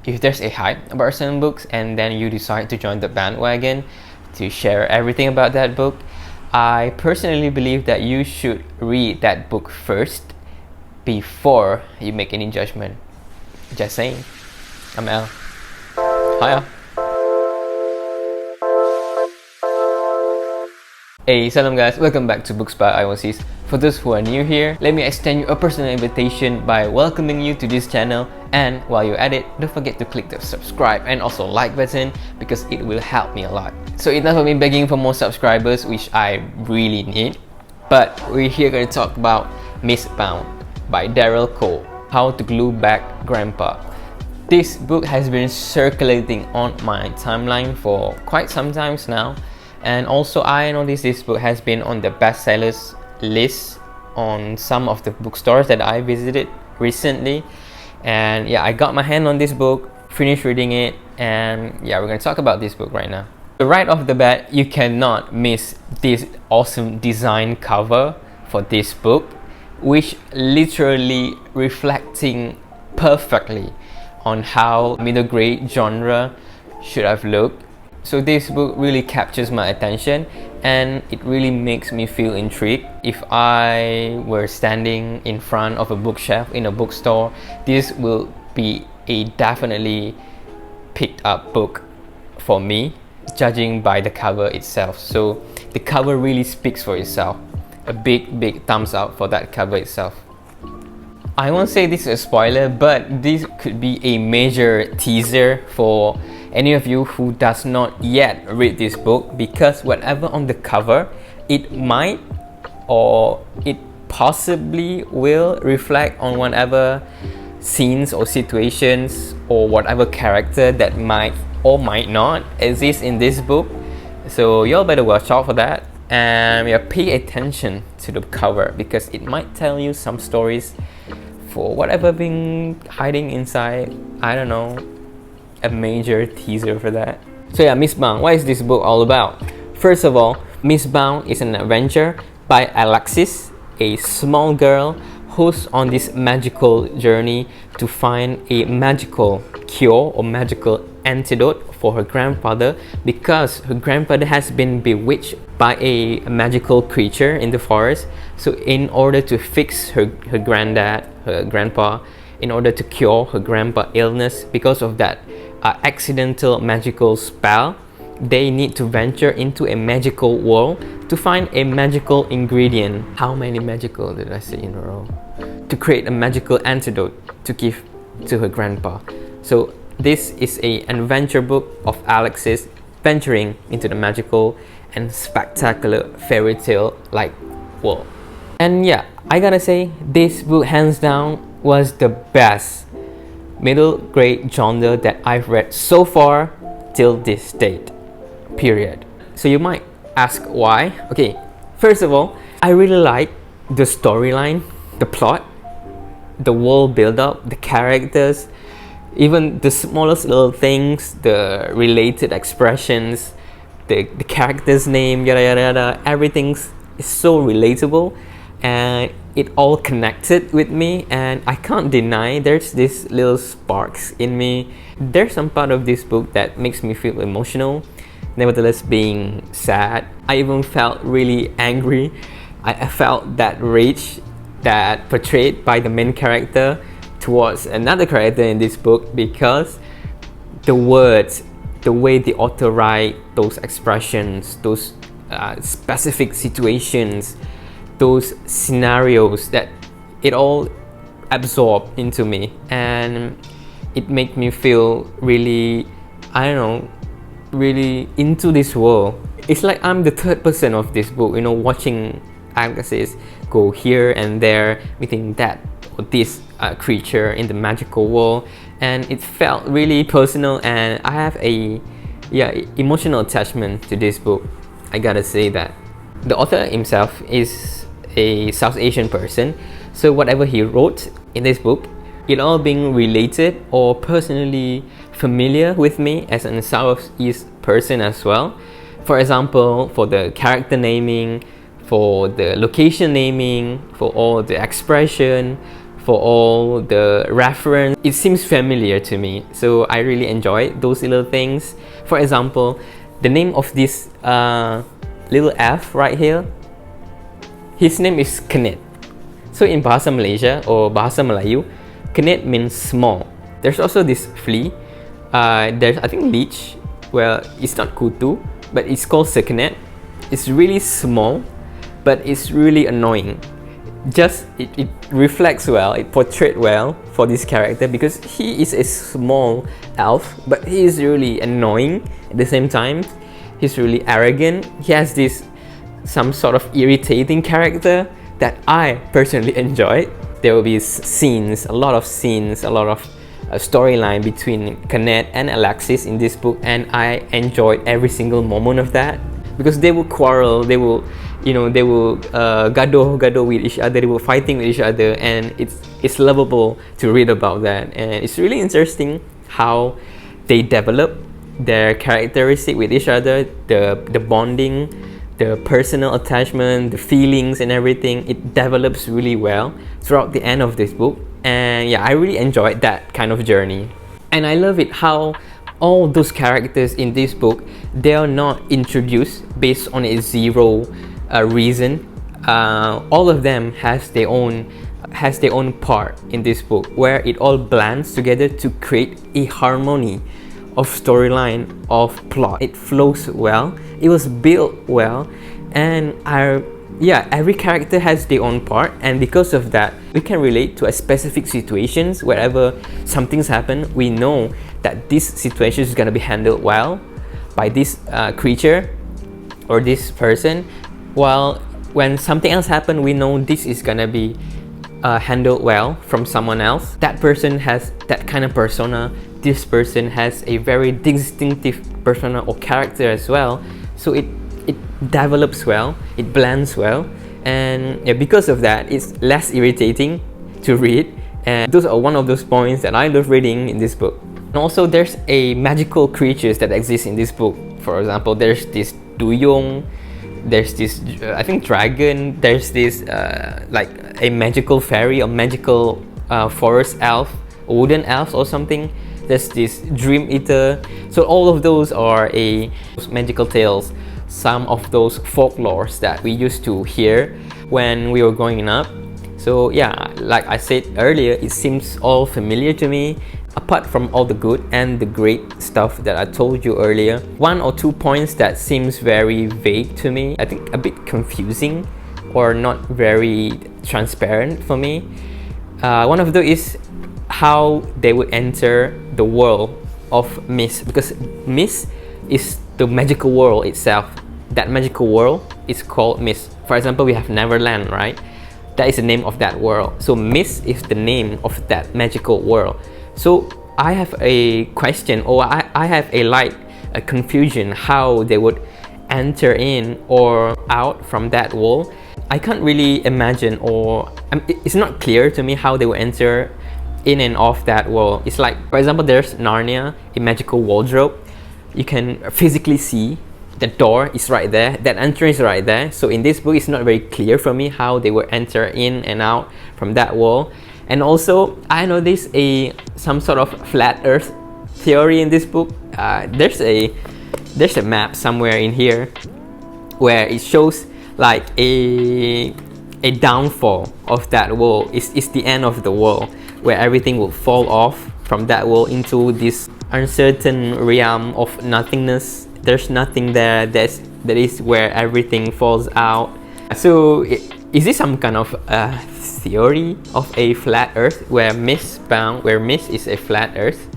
if there's a hype about certain books and then you decide to join the bandwagon to share everything about that book, I personally believe that you should read that book first before you make any judgment. Just saying. I'm Al. Hiya. Hey, salam guys, welcome back to Books by IOCs. For those who are new here, let me extend you a personal invitation by welcoming you to this channel, and while you're at it, don't forget to click the subscribe and also like button because it will help me a lot. So enough of me begging for more subscribers, which I really need, but we're here going to talk about Mistbound by Daryl, How to Glue Back Grandpa. This book has been circulating on my timeline for quite some time now. And also I noticed this book has been on the bestsellers list on some of the bookstores that I visited recently. And yeah, I got my hand on this book, finished reading it, and yeah, we're going to talk about this book right now. So right off the bat, you cannot miss this awesome design cover for this book, which literally reflecting perfectly on how middle grade genre should have looked. So this book really captures my attention and it really makes me feel intrigued. If I were standing in front of a bookshelf in a bookstore, this will be a definitely picked up book for me, judging by the cover itself. So the cover really speaks for itself. A big thumbs up for that cover itself. I won't say this is a spoiler, but this could be a major teaser for any of you who does not yet read this book, because whatever on the cover, it might or it possibly will reflect on whatever scenes or situations or whatever character that might or might not exist in this book. So y'all better watch out for that, and yeah, pay attention to the cover because it might tell you some stories for whatever been hiding inside. I don't know, a major teaser for that. So yeah, Mistbound, what is this book all about? First of all, Mistbound is an adventure by Alexis, a small girl who's on this magical journey to find a magical cure or magical antidote for her grandfather, because her grandfather has been bewitched by a magical creature in the forest. So in order to fix her grandpa, in order to cure her grandpa illness because of that accidental magical spell, they need to venture into a magical world to find a magical ingredient. How many magical did I say in a row? To create a magical antidote to give to her grandpa. So this is an adventure book of Alexis venturing into the magical and spectacular fairy tale like world. And yeah, I gotta say, this book hands down was the best middle grade genre that I've read so far till this date, period. So you might ask why. Okay, first of all, I really like the storyline, the plot, the world build up, the characters, even the smallest little things, the related expressions, the character's name, yada yada yada, everything is so relatable and it all connected with me, and I can't deny there's this little sparks in me. There's some part of this book that makes me feel emotional, nevertheless being sad. I even felt really angry. I felt that rage that portrayed by the main character towards another character in this book, because the words, the way the author write those expressions, those specific situations, those scenarios, that it all absorbed into me and it made me feel really, I don't know, really into this world. It's like I'm the third person of this book, you know, watching Alexis go here and there, meeting that or this creature in the magical world, and it felt really personal, and I have a emotional attachment to this book. I gotta say that. The author himself is a South Asian person, so whatever he wrote in this book, it all being related or personally familiar with me as a Southeast person as well. For example, for the character naming, for the location naming, for all the expression, for all the reference. It seems familiar to me, so I really enjoy those little things. For example, the name of this little F right here, his name is Kenet. So in Bahasa Malaysia or Bahasa Melayu, Kenet means small. There's also this flea. There's, I think, leech. Well, it's not kutu, but it's called sekenet. It's really small, but it's really annoying. Just it reflects well, it portrayed well for this character, because he is a small elf, but he is really annoying at the same time. He's really arrogant. He has this some sort of irritating character that I personally enjoyed. There will be scenes, a lot of storyline between Kenet and Alexis in this book, and I enjoyed every single moment of that, because they will quarrel, they will gaduh with each other, they were fighting with each other, and it's lovable to read about that. And it's really interesting how they develop their characteristic with each other, the bonding, the personal attachment, the feelings and everything. It develops really well throughout the end of this book. And yeah, I really enjoyed that kind of journey. And I love it how all those characters in this book, they are not introduced based on a zero reason. All of them has their own part in this book, where it all blends together to create a harmony of storyline, of plot. It flows well, it was built well, and every character has their own part, and because of that, we can relate to a specific situations. Wherever something's happened, we know that this situation is gonna be handled well by this creature or this person, while when something else happens, we know this is gonna be handled well from someone else. That person has that kind of persona, this person has a very distinctive persona or character as well, so it develops well, it blends well, and yeah, because of that, it's less irritating to read. And those are one of those points that I love reading in this book. And also, there's a magical creatures that exist in this book. For example, there's this duyung, there's this I think dragon, there's this like a magical fairy or magical forest elf, wooden elf or something. There's this dream eater. So all of those are magical tales, some of those folklores that we used to hear when we were growing up. So yeah, like I said earlier, it seems all familiar to me, apart from all the good and the great stuff that I told you earlier. One or two points that seems very vague to me, I think a bit confusing or not very transparent for me. One of those is how they would enter the world of Mist, because Mist is the magical world itself. That magical world is called Mist. For example, we have Neverland, right? That is the name of that world. So Mist is the name of that magical world. So I have a question, or I have a confusion how they would enter in or out from that world. I can't really imagine, or it's not clear to me how they would enter in and off that world. It's like, for example, there's Narnia, a magical wardrobe. You can physically see the door is right there, that entrance is right there. So in this book, it's not very clear for me how they will enter in and out from that world. And also, I noticed some sort of flat earth theory in this book. There's a map somewhere in here where it shows like a downfall of that world. It's the end of the world, where everything will fall off from that world into this uncertain realm of nothingness. There's nothing there. That is where everything falls out. So is this some kind of theory of a flat earth, where Mist is a flat earth?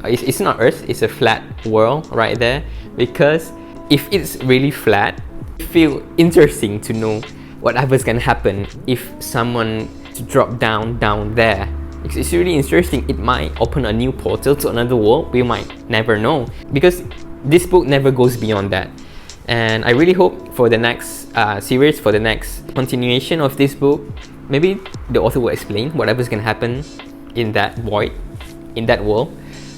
It's not earth, it's a flat world right there. Because if it's really flat, it feels interesting to know whatever's gonna happen if someone drop down there. It's really interesting. It might open a new portal to another world. We might never know, because this book never goes beyond that. And I really hope for the next series, for the next continuation of this book, maybe the author will explain whatever's gonna happen in that void, in that world.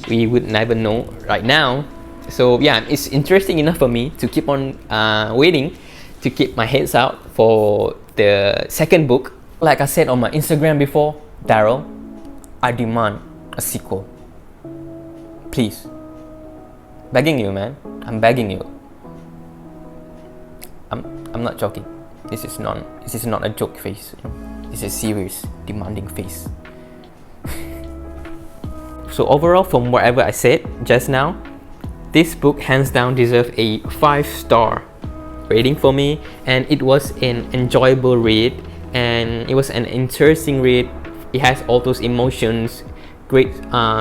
We would never know right now. So yeah, it's interesting enough for me to keep on waiting, to keep my heads out for the second book. Like I said on my Instagram before, Daryl, I demand a sequel. Please. Begging you, man. I'm begging you. I'm not joking. This is not a joke face. This is serious, demanding face. So overall, from whatever I said just now, this book hands down deserves a 5-star rating for me, and it was an enjoyable read, and it was an interesting read. It has all those emotions, great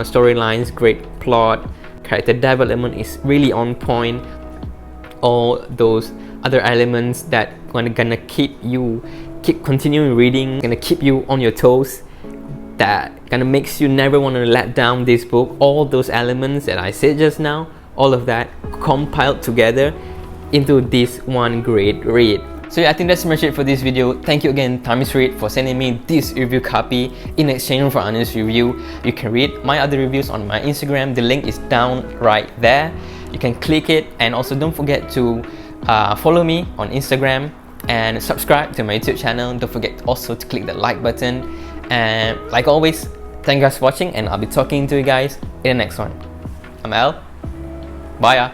storylines, great plot, character development is really on point. All those other elements that gonna keep continuing reading, gonna keep you on your toes, that gonna makes you never want to let down this book. All those elements that I said just now, all of that compiled together into this one great read. So yeah, I think that's pretty much it for this video. Thank you again, Times Read, for sending me this review copy in exchange for honest review. You can read my other reviews on my Instagram. The link is down right there. You can click it, and also don't forget to follow me on Instagram and subscribe to my YouTube channel. Don't forget also to click the like button. And like always, thank you guys for watching, and I'll be talking to you guys in the next one. I'm Al. Bye.